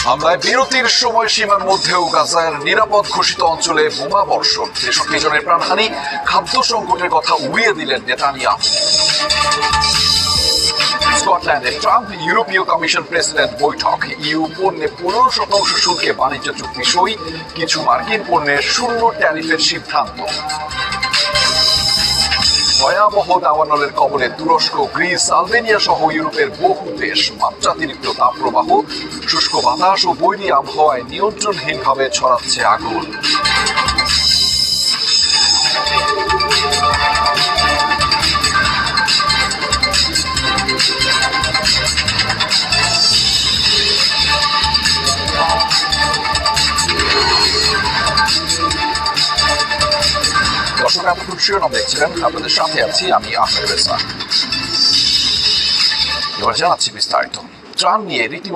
হামলায় বিরতির সময়সীমার মধ্যেও গাজার নিরাপদ ঘোষিত অঞ্চলে বোমা বর্ষণ, 63 জনের প্রাণহানি, খাদ্য সংকটের কথা উড়িয়ে দিলেন নেতানিয়াহু। স্কটল্যান্ডে ট্রাম্প ইউরোপীয় কমিশন প্রেসিডেন্ট বৈঠক, ইউ পণ্যে 15% শুল্কে বাণিজ্য চুক্তি সই, কিছু মার্কিন পণ্যের শূন্য ট্যারিফের সিদ্ধান্ত। ভয়াবহ দাবানলের কবলে তুরস্ক, গ্রিস, আলবেনিয়া সহ ইউরোপের বহু দেশ। মাত্রাতিরিক্ত তাপপ্রবাহ, শুষ্ক বাতাস ও বৈরী আবহাওয়ায় নিয়ন্ত্রণহীনভাবে ছড়াচ্ছে আগুন। দর্শক, এতক্ষণ শিরোনাম দেখছিলেন, আপনাদের সাথে আছি আমি আহমেদ রেজা। এবার জানাচ্ছি বিস্তারিত। ত্রাণ নিয়ে রীতি